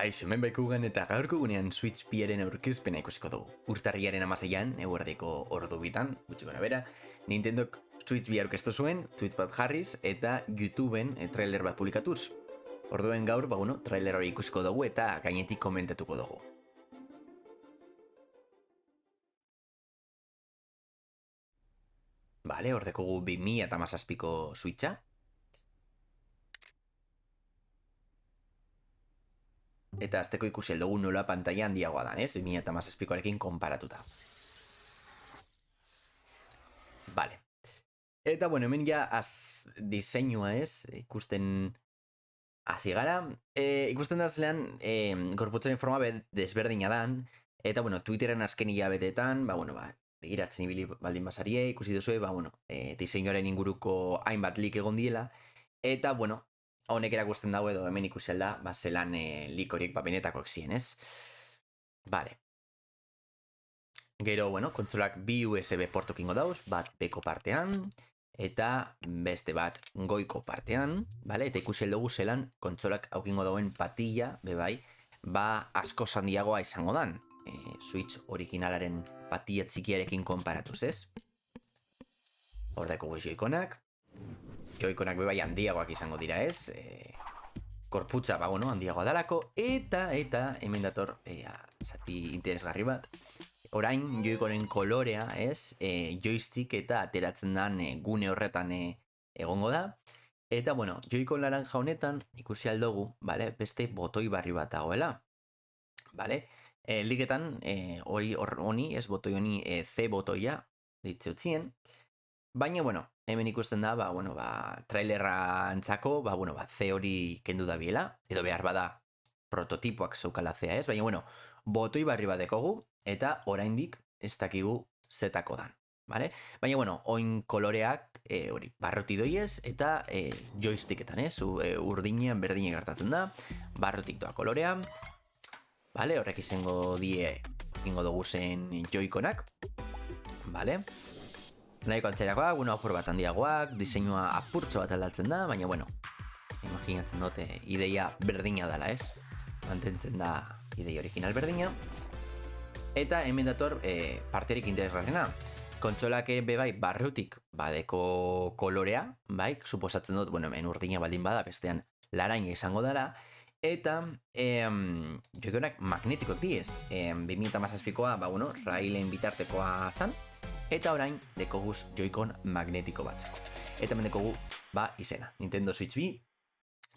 Kaixo, hemen baikugen eta gaurko gunean Switch Biaren aurkezpena ikusiko dugu. Urtarriaren 16an, eguerdeko ordu bitan, gutxi gora bera, Nintendok Switch Bi aurkeztu zuen, tweet bat jarriz eta YouTubeen trailer bat publikatuz. Orduen gaur, trailer hori ikusiko dugu eta gainetik komentatuko dugu. Vale, hor dekogu 2017ko Switcha. Eta azteko ikusi dugu nola pantalla handiagoa dan, 2017koarekin konparatuta. Vale. Eta hemen ja diseinua ikusten hasi gara. Ikusten da zelean, gorputzaren forma desberdina dan. Eta Twitteren azken hilabetetan, begiratzen ibili baldin basarie, ikusi duzue, diseinuaren inguruko hainbat lik egon diela. Eta honek erakusten dago edo hemen ikusi alda, zelan lik horiek benetakoak ziren, ez? Vale. Gero, kontsolak bi USB portokingo dauz, bat beko partean, eta beste bat goiko partean, vale? Eta ikusi dugu zelan kontsolak aukingo dauen patilla, bebai, asko handiagoa izango dan. Switch originalaren patilla txikiarekin konparatuz, ez? Hor dago joikonak. Joikonak bebai handiagoak izango dira, ez? Korputza, handiagoa dalako. Eta hemen dator zati interesgarri bat. Orain, joikonen kolorea, ez? Joystick eta ateratzen dan gune horretan egongo da. Eta, joikon laranja honetan ikusi aldogu, beste botoi barri bat dagoela. Liketan, honi, ez botoi honi C botoia ditzeutzien. Baina, hemen ikusten da, trailerra antzako, C hori kendu da biela, edo behar bada prototipoak zeukala C, ez? Baina, botoi barri bat dekogu, eta oraindik ez dakigu zetako dan, bale? Baina, oin koloreak hori barruti doiez, eta joysticketan, ez? Urdinean berdine gertatzen da, barrutik doa kolorea, bale? Horrek izango die, ingo dugu zen joikonak, bale? Nahiko antzerakoak, apur bat handiagoak, diseinua apurtxo bat aldatzen da, baina, imaginatzen dute ideia berdina dela, ez? Mantentzen da ideia original berdina. Eta hemen dator parterik interesgarrena. Kontsolak bebai barrutik badeko kolorea, suposatzen dut, hemen urdina baldin bada, bestean laraina izango dara. Eta joikonak magnetikok diez. 2017koa, railen bitartekoa zan. Eta orain, dekoguz joikon magnetiko batzako. Eta hemen dekogu, izena. Nintendo Switch Bi,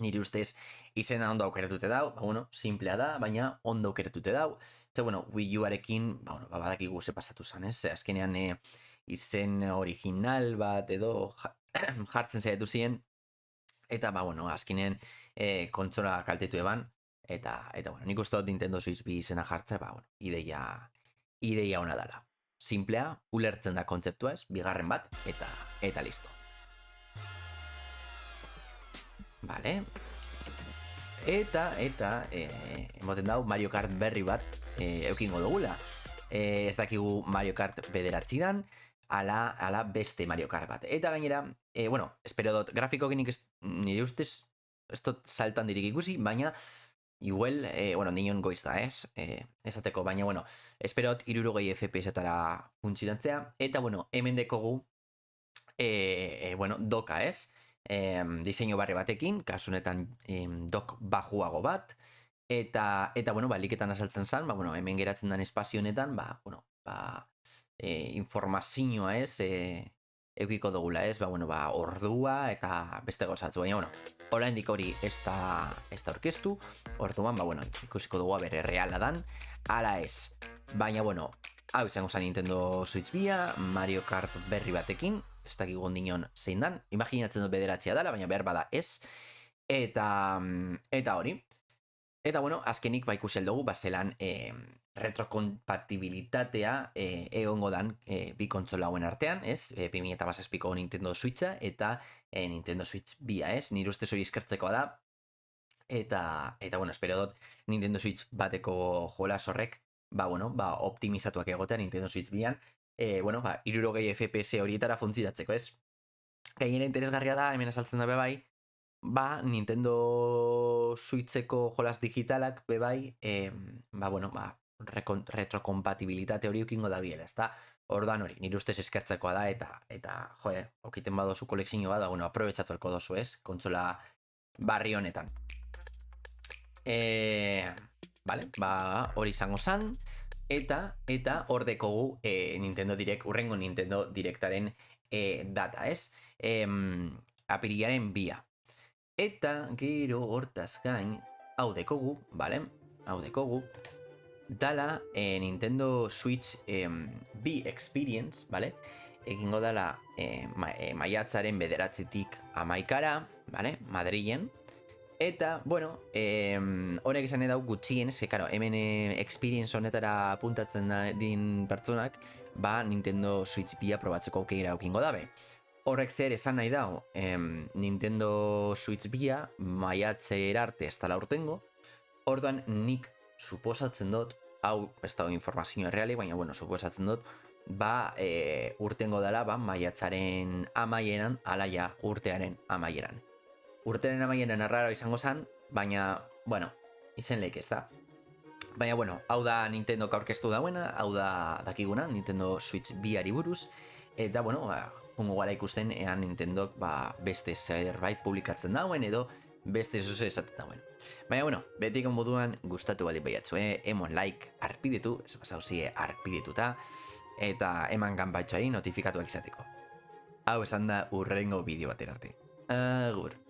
nire ustez izena ondo aukeratute dau, simplea da, baina ondo aukeratute dau. Eta, Wii U-arekin, badakigu ze pasatu zan, ez? Azkenean izen original bat edo jartzen zaitu ziren. Eta, azkenean kontsola kaltetu eban. Eta, nik uste dut Nintendo Switch Bi izena jartza, ideia ona dala. Simplea, ulertzen da kontzeptua, ez? Bigarren bat, eta listo. Vale. Eta, emoten dau Mario Kart berri bat eukingo dugula. Ez dakigu Mario Kart bederatzi dan, ala beste Mario Kart bat. Eta gainera, espero dut, grafikokinik nire ustez, ez dut salto handirik ikusi, baina igual, nion goiz da, ez? Esateko, baina, espero dut 60 FPS-etara funtzionantzea. Eta, hemen dekogu, doka, ez? Diseinu barri batekin, kasunetan dok bajuago bat. Eta, liketan asaltzen zan, hemen geratzen den espazio honetan, informazioa, ez? Eukiko dugula, ez? Ordua eta beste gozatzu. Baina, oraindik hori ez da orkestu. Orduan, ikusiko dugu bere reala dan. Ala ez. Baina, hau izango zen Nintendo Switch Bia, Mario Kart berri batekin. Ez dakigu ondinon zein dan. Imaginatzen dut bederatzea dela, baina behar bada ez. Eta hori. Eta, azkenik ikusi dugu, zelan retrokompatibilitatea egongo dan bi kontsola hauen artean, ez? 2017ko Nintendo Switcha eta Nintendo Switch Bia, ez? Nire ustez hori eskertzekoa da. Eta, espero dut Nintendo Switch bateko jolas horrek, optimizatuak egotea Nintendo Switch Bian, 60 FPS horietara funtzionatzeko, ez? Gainera interesgarria da, hemen asaltzen da bebai, ba, Nintendo Switcheko jolas digitalak bebai, retrokompatibilitate hori ukingo da biela, ezta? Ordan hori, nire ustez eskertzekoa da, eta okiten badozu kolekzio bat, bueno, aprobetsatu elko dozu, ez? Kontsola barri honetan. Vale, ba, hori izango zan, eta hor dekogu Nintendo Direct, urrengo Nintendo Directaren data, ez? Apirilaren 2. Eta gero hortaz gain, hau dekogu, vale? Hau dekogu, dala Nintendo Switch B Experience, vale? Egingo dala maiatzaren 9tik 11, vale? Madrilen. Eta, bueno, honek izan edau gutxien, karo, hemen Experience honetara apuntatzen din pertsonak, ba, Nintendo Switch B probatzeko aukera ukingo dabe. Horrek zer esan nahi dau, Nintendo Switch B maiatzera arte ez dala urtengo, orduan nik suposatzen dut, hau ez dago informazio erreali, baina, bueno, suposatzen dut, ba, urtengo dela, ba, maiatzaren amaieran, alaia urtearen amaieran. Urtearen amaieran arraro izango zan, baina, bueno, izen leik ez da. Baina, bueno, hau da Nintendo aurkeztu dauena, hau da dakiguna, Nintendo Switch B-ari buruz, eta, bueno, pungo gara ikusten, ean Nintendok beste zerbait publikatzen dauen, edo beste zuze esaten dauen. Baina, bueno, betik moduan gustatu badi baiatzu, emon like arpidetu, ez pasauzie arpidetuta, eta eman kanpaitxoari notifikatuak izateko. Hau esan da urrengo bideo bater arte. Agur!